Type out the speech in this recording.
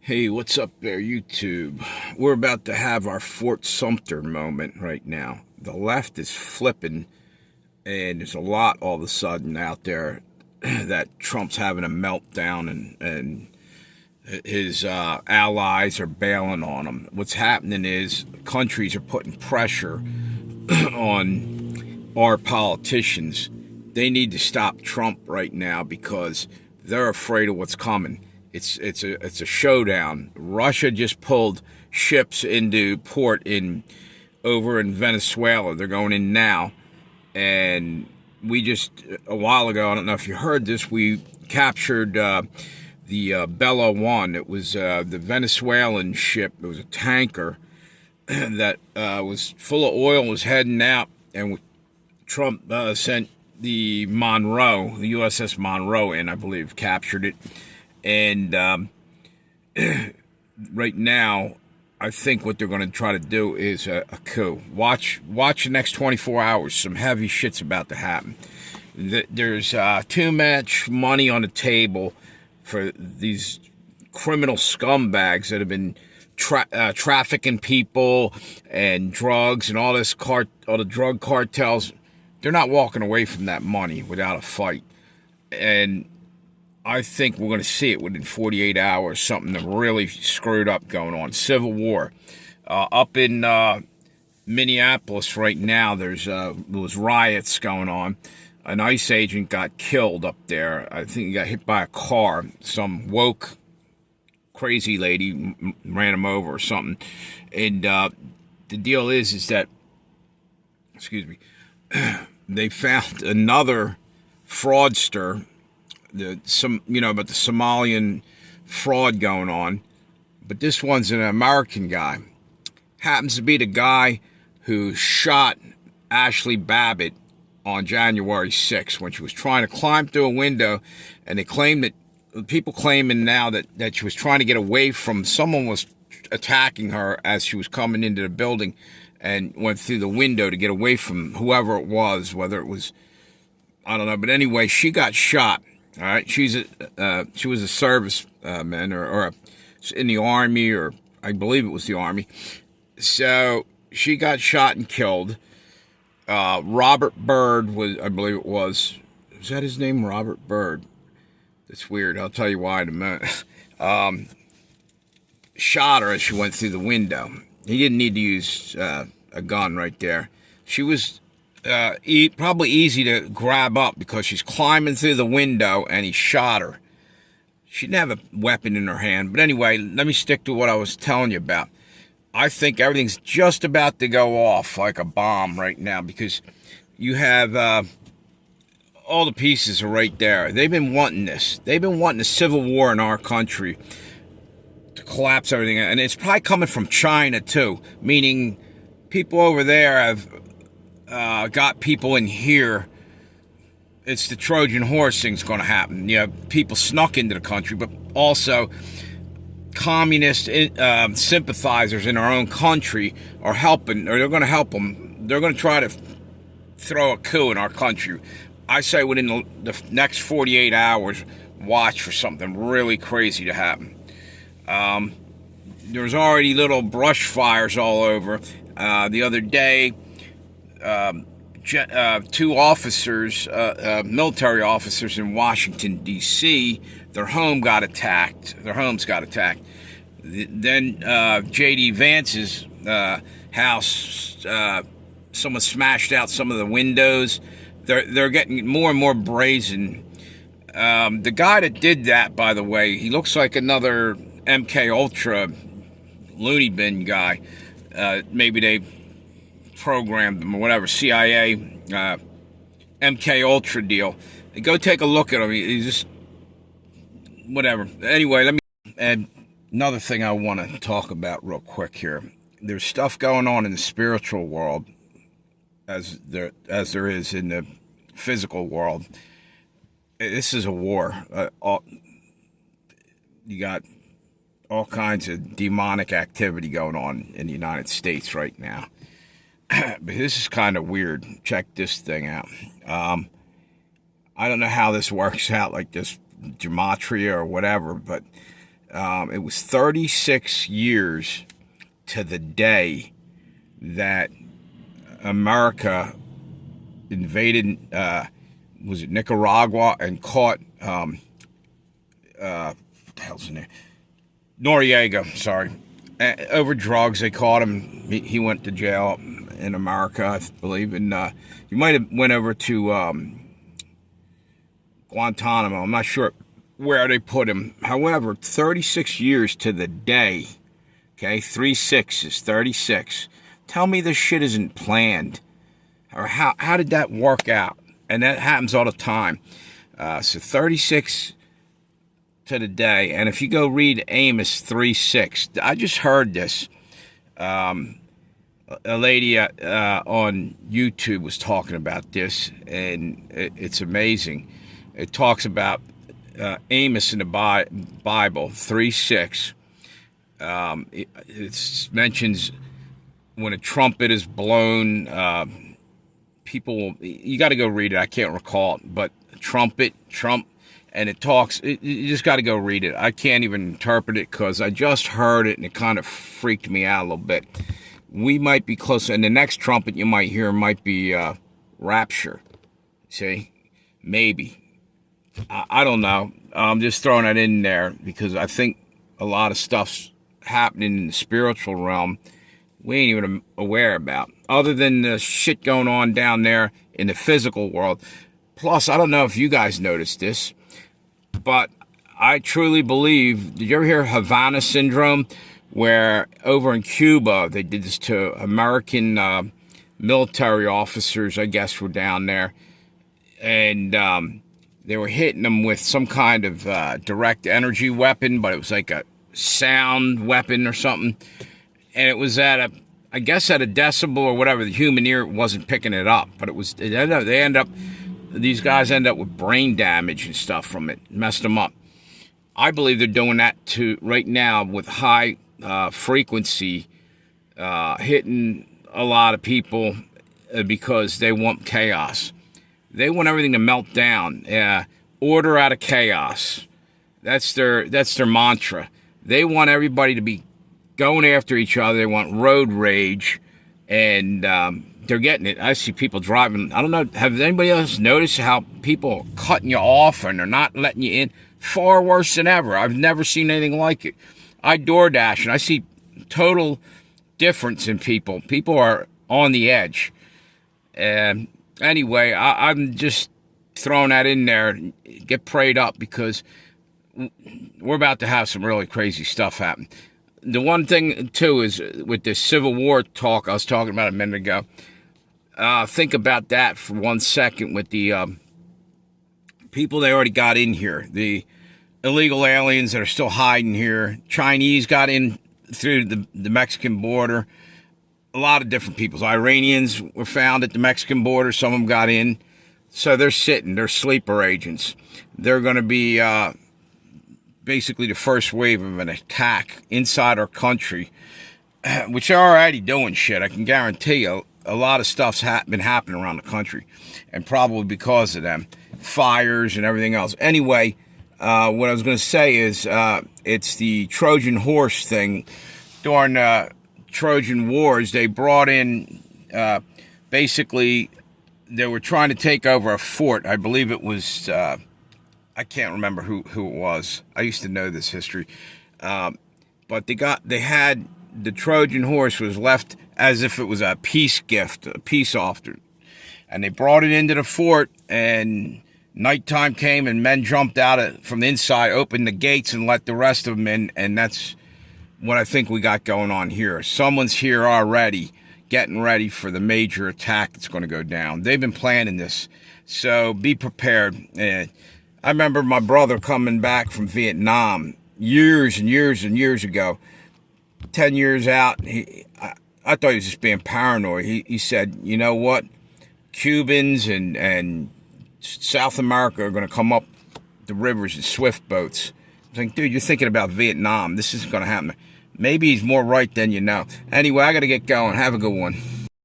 Hey, what's up there, YouTube? We're about to have our Fort Sumter moment right now. The left is flipping, and there's a lot all of a sudden out there that Trump's having a meltdown, and his allies are bailing on him. What's happening is countries are putting pressure on our politicians. They need to stop Trump right now because they're afraid of what's coming. It's a showdown. Russia just pulled ships into port over in Venezuela. They're going in now, and we just a while ago, I don't know if you heard this, we captured the Bella One. It was the Venezuelan ship. It was a tanker that was full of oil, was heading out, and Trump sent the Monroe, the USS Monroe in, I believe, captured it. And right now, I think what they're going to try to do is a coup. Watch the next 24 hours. Some heavy shit's about to happen. There's too much money on the table for these criminal scumbags that have been trafficking people and drugs and all the drug cartels. They're not walking away from that money without a fight. And I think we're going to see it within 48 hours, something that really screwed up going on. Civil war. Up in Minneapolis right now, there's riots going on. An ICE agent got killed up there. I think he got hit by a car. Some woke, crazy lady ran him over or something. And the deal is that, excuse me, they found another fraudster, about the Somalian fraud going on, but this one's an American guy. Happens to be the guy who shot Ashley Babbitt on January 6th when she was trying to climb through a window, and they claim that people claiming now that she was trying to get away from someone was attacking her as she was coming into the building, and went through the window to get away from whoever it was, whether it was, I don't know, but anyway, she got shot. All right, she was a service man or in the Army, or I believe it was the Army. So she got shot and killed. Robert Byrd I believe it was that his name, Robert Byrd? That's weird. I'll tell you why in a minute. Shot her as she went through the window. He didn't need to use a gun right there. She was probably easy to grab up because she's climbing through the window, and he shot her. She didn't have a weapon in her hand. But anyway, let me stick to what I was telling you about. I think everything's just about to go off like a bomb right now because you have all the pieces are right there. They've been wanting this. They've been wanting a civil war in our country to collapse everything. And it's probably coming from China too, meaning people over there have got people in here. It's the Trojan horse thing's going to happen. You know, people snuck into the country, but also communist sympathizers in our own country are helping, or they're going to help them. They're going to try to throw a coup in our country. I say within the next 48 hours, watch for something really crazy to happen. There's already little brush fires all over. The other day, two officers, military officers in Washington, D.C., their homes got attacked. Then J.D. Vance's house, someone smashed out some of the windows. They're getting more and more brazen. The guy that did that, by the way, he looks like another MK Ultra loony bin guy. Maybe they programmed them or whatever, CIA, MK Ultra deal. Go take a look at him. He's just whatever. Anyway, let me add another thing I want to talk about real quick here. There's stuff going on in the spiritual world as there is in the physical world. This is a war. You got all kinds of demonic activity going on in the United States right now. But this is kind of weird. Check this thing out. I don't know how this works out, like this gematria or whatever, but It was 36 years to the day that America invaded, was it Nicaragua, and caught, what the hell's his name? Noriega, sorry. Over drugs, they caught him. He went to jail in America, I believe, and he might have went over to Guantanamo. I'm not sure where they put him. However, 36 years to the day, okay, 3-6 is 36. Tell me this shit isn't planned. Or how did that work out? And that happens all the time. So 36 to the day. And if you go read Amos 3:6, I just heard this. A lady on YouTube was talking about this, and it's amazing. It talks about Amos in the Bible 3:6. It mentions when a trumpet is blown. People, you got to go read it. I can't recall it, but trump, and it talks. You just got to go read it. I can't even interpret it because I just heard it and it kind of freaked me out a little bit. We might be close, and the next trumpet you might hear might be rapture. See, maybe. I don't know. I'm just throwing that in there because I think a lot of stuff's happening in the spiritual realm we ain't even aware about, other than the shit going on down there in the physical world. Plus, I don't know if you guys noticed this, but I truly believe, did you ever hear Havana Syndrome, where over in Cuba, they did this to American military officers, I guess, were down there, and they were hitting them with some kind of direct energy weapon, but it was like a sound weapon or something. And it was at I guess at a decibel or whatever. The human ear wasn't picking it up, but these guys end up with brain damage and stuff from it, messed them up. I believe they're doing that right now with high frequency, hitting a lot of people because they want chaos. They want everything to melt down. Order out of chaos. That's their mantra. They want everybody to be going after each other. They want road rage, and they're getting it. I see people driving. I don't know. Have anybody else noticed how people are cutting you off and they're not letting you in? Far worse than ever. I've never seen anything like it. I DoorDash, and I see total difference in people. People are on the edge. And anyway, I'm just throwing that in there. Get prayed up because we're about to have some really crazy stuff happen. The one thing, too, is with this Civil War talk I was talking about a minute ago, think about that for 1 second with the people they already got in here, the illegal aliens that are still hiding here. Chinese got in through the Mexican border. A lot of different people. Iranians were found at the Mexican border. Some of them got in. So they're sitting. They're sleeper agents. They're going to be basically the first wave of an attack inside our country, which they're already doing shit. I can guarantee you a lot of stuff's been happening around the country, and probably because of them. Fires and everything else. Anyway, what I was going to say is it's the Trojan horse thing. During Trojan Wars, they brought in, basically, they were trying to take over a fort. I believe it was... I can't remember who it was. I used to know this history. But they had the Trojan horse was left as if it was a peace gift, a peace offer. And they brought it into the fort, and nighttime came and men jumped out from the inside, opened the gates and let the rest of them in. And that's what I think we got going on here. Someone's here already getting ready for the major attack that's going to go down. They've been planning this. So be prepared. I remember my brother coming back from Vietnam years and years and years ago, 10 years out. I thought he was just being paranoid. He said, you know what? Cubans and South America are going to come up the rivers in swift boats. I was like, dude, you're thinking about Vietnam. This isn't going to happen. Maybe he's more right than you know. Anyway, I got to get going. Have a good one.